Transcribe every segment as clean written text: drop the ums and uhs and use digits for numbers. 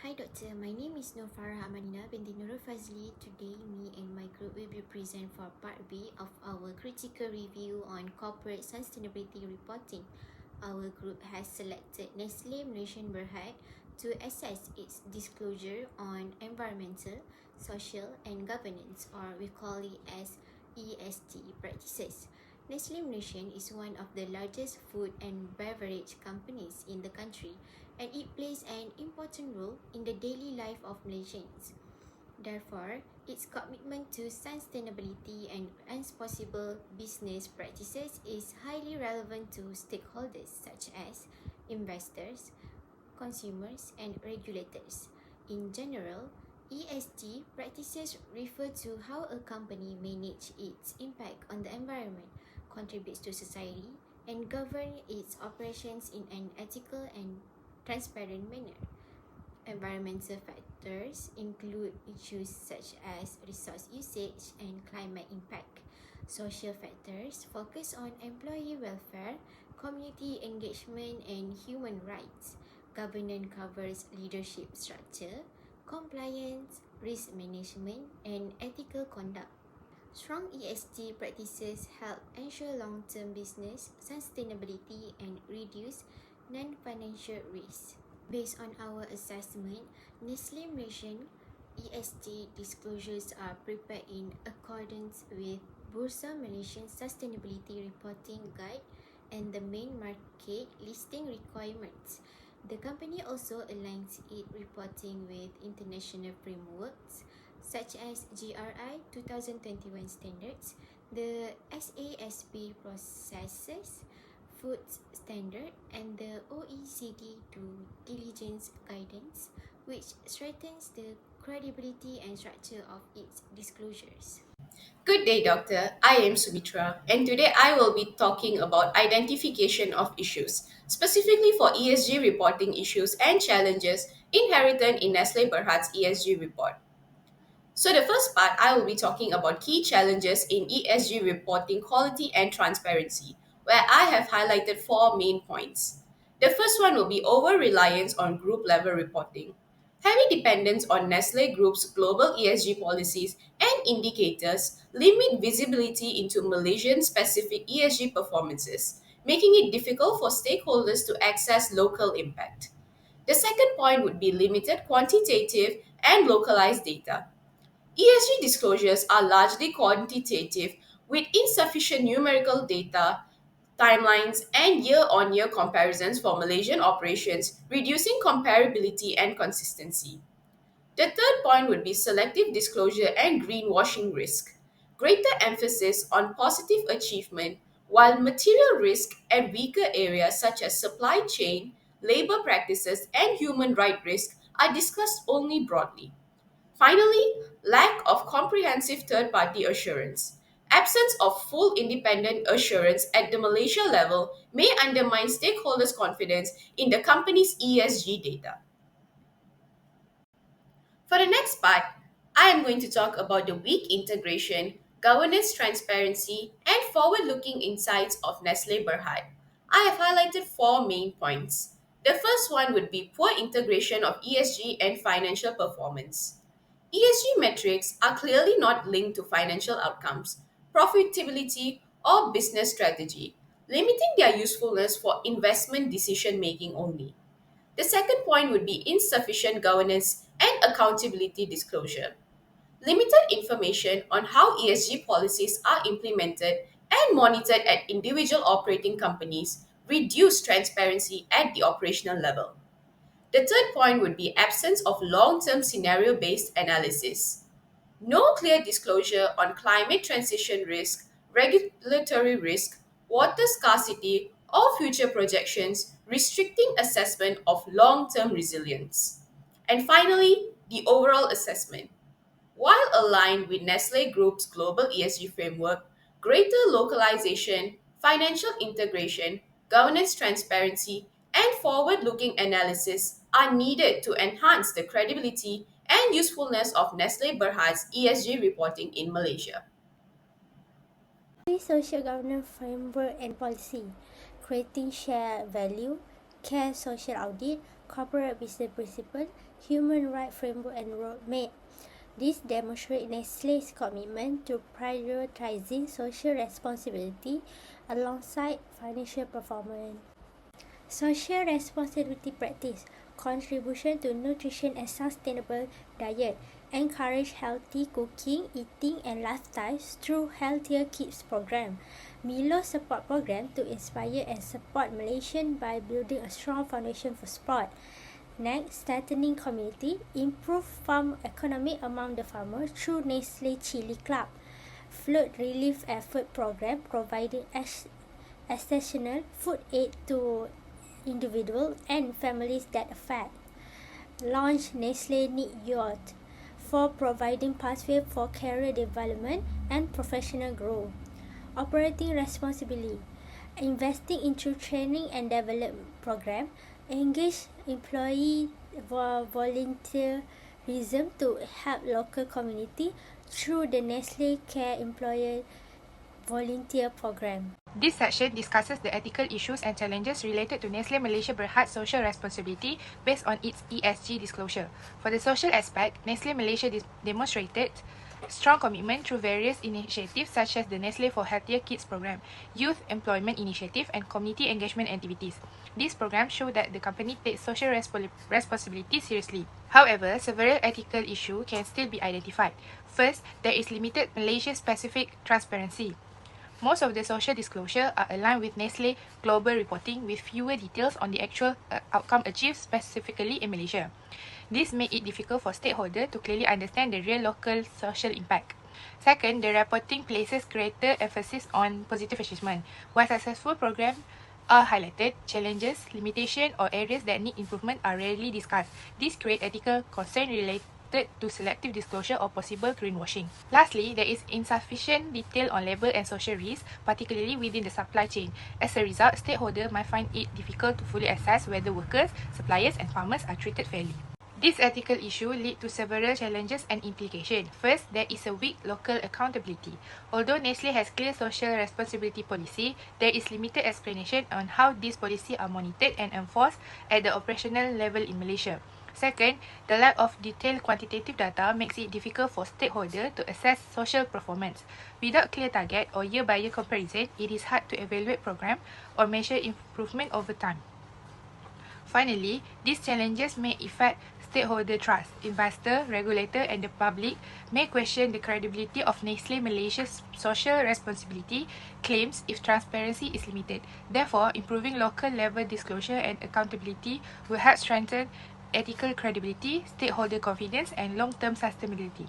Hi doctor, my name is Nur Farah Amanina binti Nurul Fazli. Today, me and my group will be present for part B of our critical review on corporate sustainability reporting. Our group has selected Nestle Malaysian Berhad to assess its disclosure on environmental, social and governance, or we call it as ESG practices. Nestle Malaysian is one of the largest food and beverage companies in the country, and it plays an important role in the daily life of Malaysians. Therefore, its commitment to sustainability and responsible business practices is highly relevant to stakeholders such as investors, consumers, and regulators. In general, ESG practices refer to how a company manages its impact on the environment, contributes to society, and governs its operations in an ethical and transparent manner. Environmental factors include issues such as resource usage and climate impact. Social factors focus on employee welfare, community engagement, and human rights. Governance covers leadership structure, compliance, risk management, and ethical conduct. Strong ESG practices help ensure long-term business sustainability and reduce non-financial risks. Based on our assessment, Nestle Malaysian ESG disclosures are prepared in accordance with Bursa Malaysian Sustainability Reporting Guide and the main market listing requirements. The company also aligns its reporting with international frameworks such as GRI 2021 standards, the SASB processes, food standard, and the OECD due diligence guidance, which strengthens the credibility and structure of its disclosures. Good day, Doctor. I am Sumitra, and today I will be talking about identification of issues, specifically for ESG reporting issues and challenges inherent in Nestle Berhad's ESG report. So, the first part, I will be talking about key challenges in ESG reporting quality and transparency, where I have highlighted four main points. The first one will be over reliance on group level reporting. Heavy dependence on Nestle Group's global ESG policies and indicators limit visibility into Malaysian specific ESG performances, making it difficult for stakeholders to access local impact. The second point would be limited quantitative and localized data. ESG disclosures are largely quantitative with insufficient numerical data, timelines, and year on year comparisons for Malaysian operations, reducing comparability and consistency. The third point would be selective disclosure and greenwashing risk. Greater emphasis on positive achievement, while material risk and weaker areas such as supply chain, labor practices, and human rights risk are discussed only broadly. Finally, lack of comprehensive third party assurance. Absence of full independent assurance at the Malaysia level may undermine stakeholders' confidence in the company's ESG data. For the next part, I am going to talk about the weak integration, governance transparency, and forward looking insights of Nestle Berhad. I have highlighted four main points. The first one would be poor integration of ESG and financial performance. ESG metrics are clearly not linked to financial outcomes, profitability, or business strategy, limiting their usefulness for investment decision making only. The second point would be insufficient governance and accountability disclosure. Limited information on how ESG policies are implemented and monitored at individual operating companies reduce transparency at the operational level. The third point would be absence of long-term scenario-based analysis. No clear disclosure on climate transition risk, regulatory risk, water scarcity, or future projections, restricting assessment of long term resilience. And finally, the overall assessment. While aligned with Nestle Group's global ESG framework, greater localization, financial integration, governance transparency, and forward looking analysis are needed to enhance the credibility and usefulness of Nestle Berhad's ESG reporting in Malaysia. Social governance framework and policy, creating shared value, care social audit, corporate business principle, human rights framework, and roadmap. This demonstrates Nestle's commitment to prioritizing social responsibility alongside financial performance. Social responsibility practice, contribution to nutrition and sustainable diet, encourage healthy cooking, eating, and lifestyles through Healthier Kids program. Milo support program to inspire and support Malaysians by building a strong foundation for sport. Next, strengthening community, improve farm economy among the farmers through Nestle Chili Club. Flood relief effort program providing exceptional food aid to individuals and families that affect. Launch Nestle Need Youth for providing pathway for career development and professional growth. Operating responsibly, investing into training and development program, engage employee volunteerism to help local community through the Nestle Care Employer Volunteer Program. This section discusses the ethical issues and challenges related to Nestle Malaysia Berhad's social responsibility based on its ESG disclosure. For the social aspect, Nestle Malaysia demonstrated strong commitment through various initiatives such as the Nestle for Healthier Kids program, Youth Employment Initiative, and community engagement activities. These programs show that the company takes social responsibility seriously. However, several ethical issues can still be identified. First, there is limited Malaysia-specific transparency. Most of the social disclosure are aligned with Nestle global reporting with fewer details on the actual outcome achieved specifically in Malaysia. This made it difficult for stakeholders to clearly understand the real local social impact. Second, the reporting places greater emphasis on positive achievement. While successful programs are highlighted, challenges, limitations, or areas that need improvement are rarely discussed. This creates ethical concerns related to selective disclosure or possible greenwashing. Lastly, there is insufficient detail on labor and social risks, particularly within the supply chain. As a result, stakeholders might find it difficult to fully assess whether workers, suppliers, and farmers are treated fairly. This ethical issue lead to several challenges and implications. First, there is a weak local accountability. Although Nestle has clear social responsibility policy, there is limited explanation on how these policies are monitored and enforced at the operational level in Malaysia. Second, the lack of detailed quantitative data makes it difficult for stakeholders to assess social performance. Without clear target or year-by-year comparison, it is hard to evaluate program or measure improvement over time. Finally, these challenges may affect stakeholder trust. Investor, regulator, and the public may question the credibility of Nestle Malaysia's social responsibility claims if transparency is limited. Therefore, improving local level disclosure and accountability will help strengthen ethical credibility, stakeholder confidence, and long-term sustainability.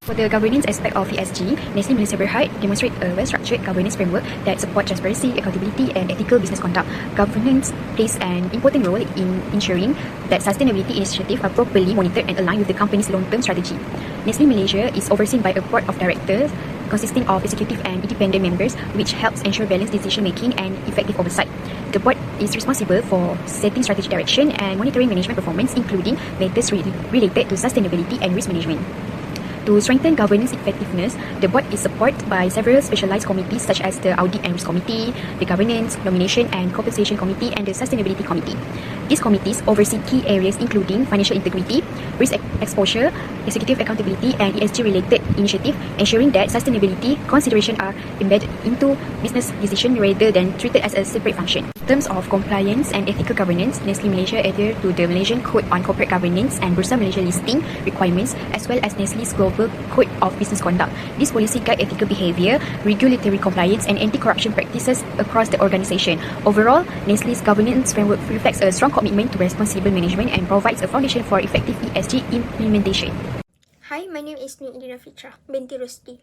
For the governance aspect of ESG, Nestle Malaysia Berhad demonstrate a well-structured governance framework that supports transparency, accountability, and ethical business conduct. Governance plays an important role in ensuring that sustainability initiatives are properly monitored and aligned with the company's long-term strategy. Nestle Malaysia is overseen by a board of directors consisting of executive and independent members, which helps ensure balanced decision-making and effective oversight. The board is responsible for setting strategic direction and monitoring management performance, including matters related to sustainability and risk management. To strengthen governance effectiveness, the board is supported by several specialized committees such as the Audit and Risk Committee, the Governance, Nomination and Compensation Committee, and the Sustainability Committee. These committees oversee key areas including financial integrity, risk exposure, executive accountability, and ESG-related initiatives, ensuring that sustainability considerations are embedded into business decisions rather than treated as a separate function. In terms of compliance and ethical governance, Nestle Malaysia adhere to the Malaysian Code on Corporate Governance and Bursa Malaysia listing requirements, as well as Nestle's Global Code of Business Conduct. This policy guide ethical behavior, regulatory compliance, and anti-corruption practices across the organisation. Overall, Nestle's governance framework reflects a strong commitment to responsible management and provides a foundation for effective ESG implementation. Hi, my name is Nidina Fitra binti Rusdi.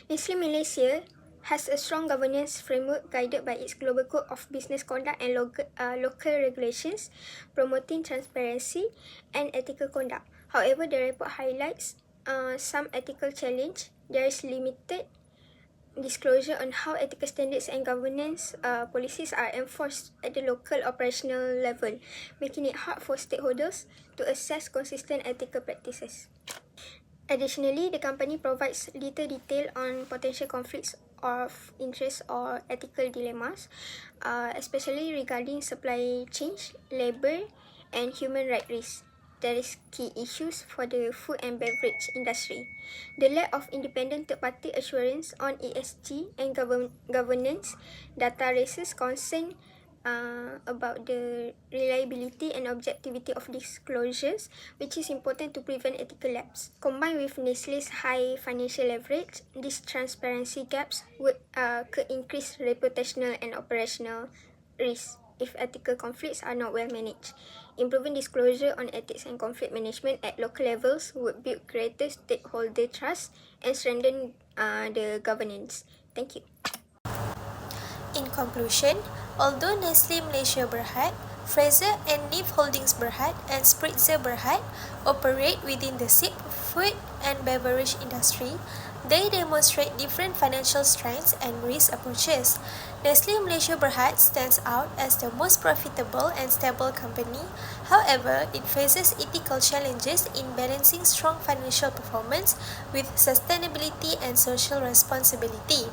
Nestle Malaysia has a strong governance framework guided by its Global Code of Business Conduct and local regulations, promoting transparency and ethical conduct. However, the report highlights some ethical challenge. There is limited disclosure on how ethical standards and governance policies are enforced at the local operational level, making it hard for stakeholders to assess consistent ethical practices. Additionally, the company provides little detail on potential conflicts of interest or ethical dilemmas, especially regarding supply chain, labor, and human rights risks. There is key issues for the food and beverage industry. The lack of independent third-party assurance on ESG and governance data raises concern about the reliability and objectivity of disclosures, which is important to prevent ethical lapse. Combined with Nestle's high financial leverage, these transparency gaps could increase reputational and operational risks if ethical conflicts are not well managed. Improving disclosure on ethics and conflict management at local levels would build greater stakeholder trust and strengthen the governance. Thank you. In conclusion, although Nestle Malaysia Berhad, Fraser and Neff Holdings Berhad, and Spritzer Berhad operate within the food and beverage industry, they demonstrate different financial strengths and risk approaches. Nestle Malaysia Berhad stands out as the most profitable and stable company. However, it faces ethical challenges in balancing strong financial performance with sustainability and social responsibility.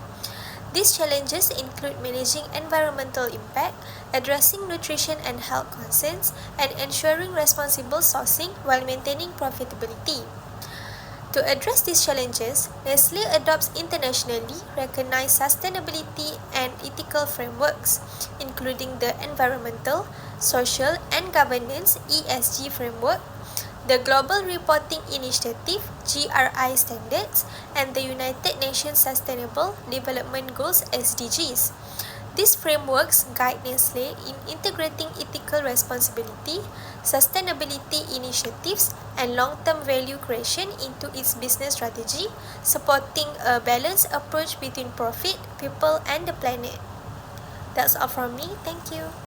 These challenges include managing environmental impact, addressing nutrition and health concerns, and ensuring responsible sourcing while maintaining profitability. To address these challenges, Nestle adopts internationally recognized sustainability and ethical frameworks, including the Environmental, Social, and Governance (ESG) framework, the Global Reporting Initiative (GRI) standards, and the United Nations Sustainable Development Goals (SDGs). These frameworks guide Nestle in integrating ethical responsibility, sustainability initiatives, and long-term value creation into its business strategy, supporting a balanced approach between profit, people, and the planet. That's all from me. Thank you.